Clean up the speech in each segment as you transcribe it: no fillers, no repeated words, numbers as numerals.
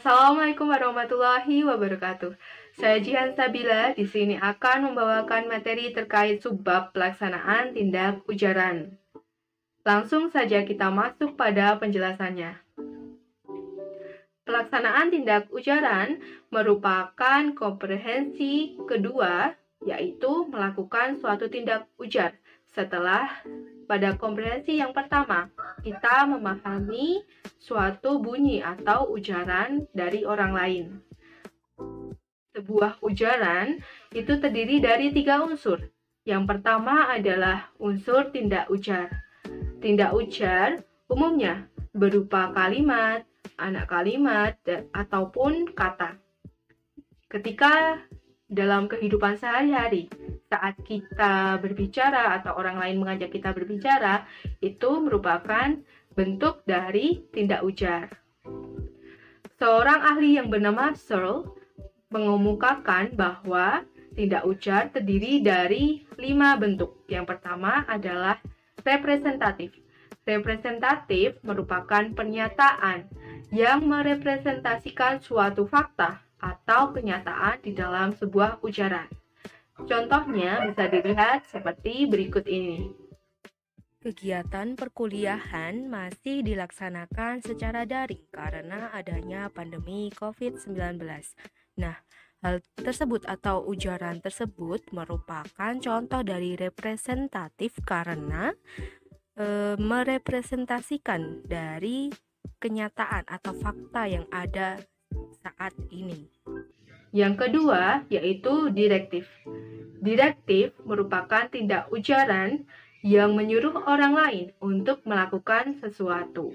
Assalamualaikum warahmatullahi wabarakatuh. Saya Jihan Sabila di sini akan membawakan materi terkait subbab pelaksanaan tindak ujaran. Langsung saja kita masuk pada penjelasannya. Pelaksanaan tindak ujaran merupakan komprehensi kedua, yaitu melakukan suatu tindak ujar. Setelah pada komprehensi yang pertama, kita memahami suatu bunyi atau ujaran dari orang lain. Sebuah ujaran itu terdiri dari 3 unsur. Yang pertama adalah unsur tindak ujar. Tindak ujar umumnya berupa kalimat, anak kalimat, ataupun kata. Ketika dalam kehidupan sehari-hari, saat kita berbicara atau orang lain mengajak kita berbicara, itu merupakan bentuk dari tindak ujar. Seorang ahli yang bernama Searle mengemukakan bahwa tindak ujar terdiri dari 5 bentuk. Yang pertama adalah representatif. Representatif merupakan pernyataan yang merepresentasikan suatu fakta atau kenyataan di dalam sebuah ujaran. Contohnya bisa dilihat seperti berikut ini. Kegiatan perkuliahan masih dilaksanakan secara daring karena adanya pandemi COVID-19. Nah, hal tersebut atau ujaran tersebut merupakan contoh dari representatif karena merepresentasikan dari kenyataan atau fakta yang ada saat ini. Yang kedua yaitu direktif. Direktif merupakan tindak ujaran yang menyuruh orang lain untuk melakukan sesuatu.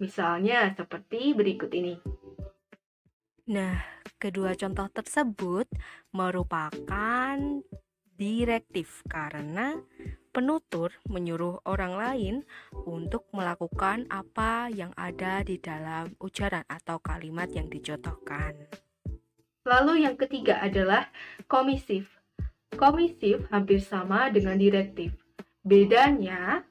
Misalnya seperti berikut ini. Nah, kedua contoh tersebut merupakan direktif karena penutur menyuruh orang lain untuk melakukan apa yang ada di dalam ujaran atau kalimat yang dicontohkan. Lalu yang ketiga adalah komisif. Komisif hampir sama dengan direktif. Bedanya,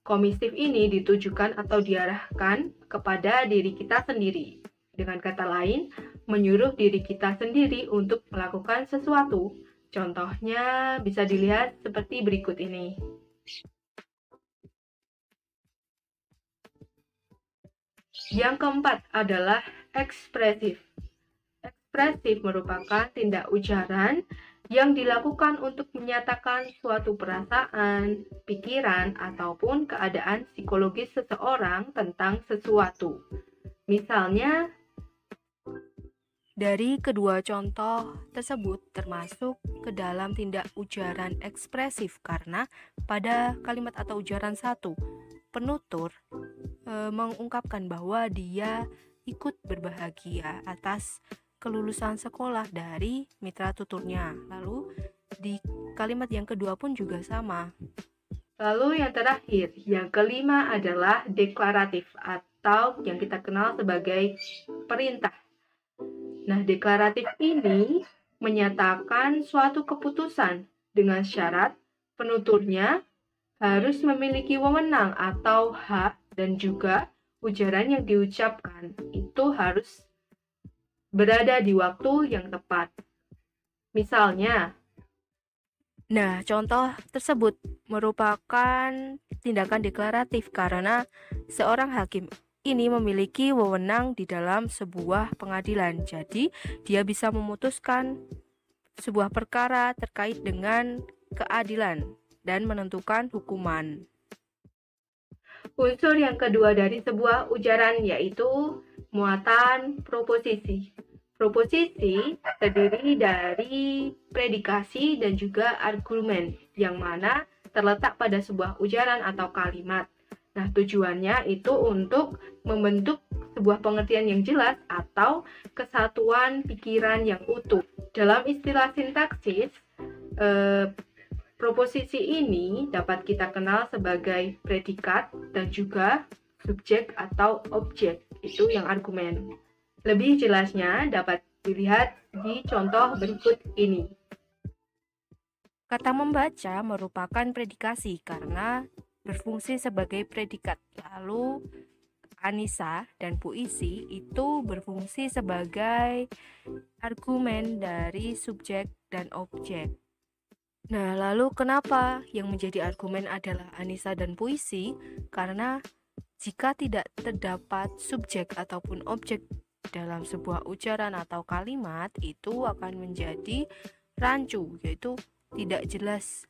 komisif ini ditujukan atau diarahkan kepada diri kita sendiri. Dengan kata lain, menyuruh diri kita sendiri untuk melakukan sesuatu. Contohnya bisa dilihat seperti berikut ini. Yang keempat adalah ekspresif. Ekspresif merupakan tindak ujaran yang dilakukan untuk menyatakan suatu perasaan, pikiran, ataupun keadaan psikologis seseorang tentang sesuatu. Misalnya, dari kedua contoh tersebut termasuk ke dalam tindak ujaran ekspresif karena pada kalimat atau ujaran 1, penutur mengungkapkan bahwa dia ikut berbahagia atas kelulusan sekolah dari mitra tuturnya. Lalu di kalimat yang kedua pun juga sama. Lalu yang terakhir, yang kelima adalah deklaratif atau yang kita kenal sebagai perintah. Nah, deklaratif ini menyatakan suatu keputusan dengan syarat penuturnya harus memiliki wewenang atau hak dan juga ujaran yang diucapkan itu harus berada di waktu yang tepat. Misalnya, nah, contoh tersebut merupakan tindakan deklaratif karena seorang hakim ini memiliki wewenang di dalam sebuah pengadilan. Jadi, dia bisa memutuskan sebuah perkara terkait dengan keadilan dan menentukan hukuman. Unsur yang kedua dari sebuah ujaran yaitu muatan proposisi. Proposisi terdiri dari predikasi dan juga argumen yang mana terletak pada sebuah ujaran atau kalimat. Nah, tujuannya itu untuk membentuk sebuah pengertian yang jelas atau kesatuan pikiran yang utuh. Dalam istilah sintaksis, proposisi ini dapat kita kenal sebagai predikat dan juga subjek atau objek, itu yang argumen. Lebih jelasnya dapat dilihat di contoh berikut ini. Kata membaca merupakan predikasi karena berfungsi sebagai predikat. Lalu Anisa dan puisi itu berfungsi sebagai argumen dari subjek dan objek. Nah, lalu kenapa yang menjadi argumen adalah Anisa dan puisi? Karena jika tidak terdapat subjek ataupun objek dalam sebuah ujaran atau kalimat, itu akan menjadi rancu, yaitu tidak jelas.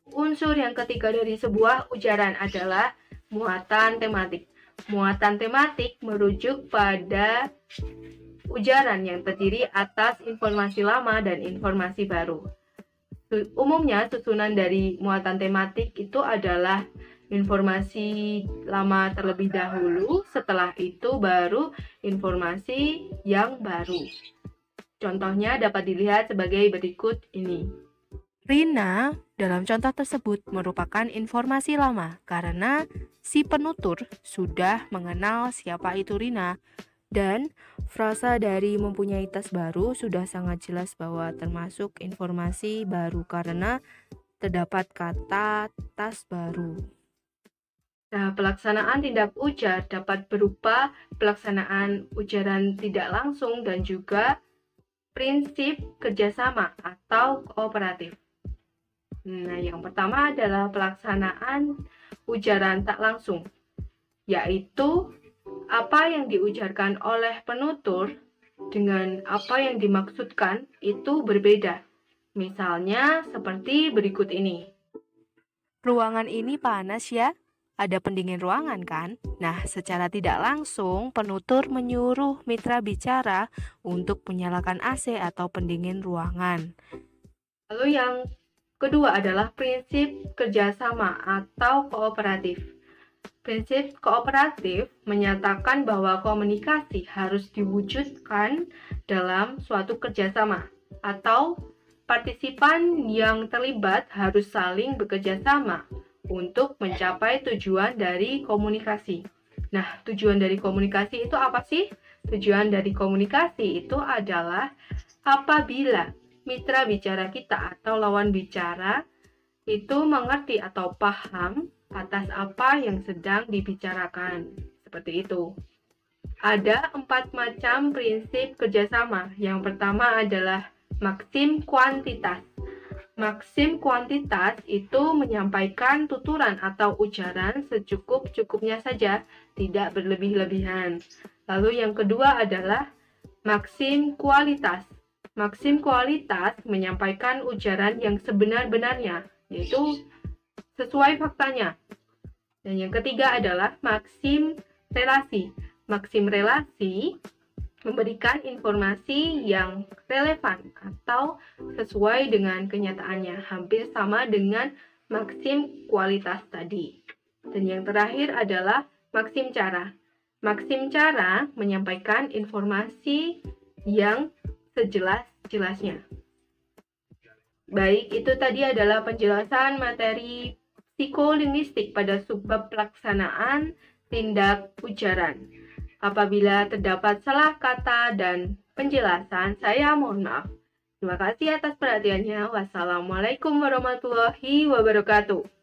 Unsur yang ketiga dari sebuah ujaran adalah muatan tematik. Muatan tematik merujuk pada ujaran yang terdiri atas informasi lama dan informasi baru. Umumnya susunan dari muatan tematik itu adalah informasi lama terlebih dahulu, setelah itu baru informasi yang baru. Contohnya dapat dilihat sebagai berikut ini. Rina dalam contoh tersebut merupakan informasi lama karena si penutur sudah mengenal siapa itu Rina, dan frasa dari mempunyai tas baru sudah sangat jelas bahwa termasuk informasi baru karena terdapat kata tas baru. Nah, pelaksanaan tindak ujar dapat berupa pelaksanaan ujaran tidak langsung dan juga prinsip kerjasama atau kooperatif. Nah, yang pertama adalah pelaksanaan ujaran tak langsung, yaitu apa yang diujarkan oleh penutur dengan apa yang dimaksudkan itu berbeda. Misalnya seperti berikut ini. Ruangan ini panas ya? Ada pendingin ruangan kan? Nah, secara tidak langsung penutur menyuruh mitra bicara untuk menyalakan AC atau pendingin ruangan. Lalu yang kedua adalah prinsip kerjasama atau kooperatif. Prinsip kooperatif menyatakan bahwa komunikasi harus diwujudkan dalam suatu kerjasama atau partisipan yang terlibat harus saling bekerja sama untuk mencapai tujuan dari komunikasi. Nah, tujuan dari komunikasi itu apa sih? Tujuan dari komunikasi itu adalah apabila mitra bicara kita atau lawan bicara itu mengerti atau paham atas apa yang sedang dibicarakan. Seperti itu. Ada 4 macam prinsip kerjasama. Yang pertama adalah maksim kuantitas. Maksim kuantitas itu menyampaikan tuturan atau ujaran secukup-cukupnya saja, tidak berlebih-lebihan. Lalu yang kedua adalah maksim kualitas. Maksim kualitas menyampaikan ujaran yang sebenar-benarnya, yaitu sesuai faktanya. Dan yang ketiga adalah maksim relasi. Maksim relasi memberikan informasi yang relevan atau sesuai dengan kenyataannya, hampir sama dengan maksim kualitas tadi. Dan yang terakhir adalah maksim cara. Maksim cara menyampaikan informasi yang sejelas-jelasnya. Baik, itu tadi adalah penjelasan materi psikolinguistik pada subbab pelaksanaan tindak ujaran. Apabila terdapat salah kata dan penjelasan, saya mohon maaf. Terima kasih atas perhatiannya. Wassalamualaikum warahmatullahi wabarakatuh.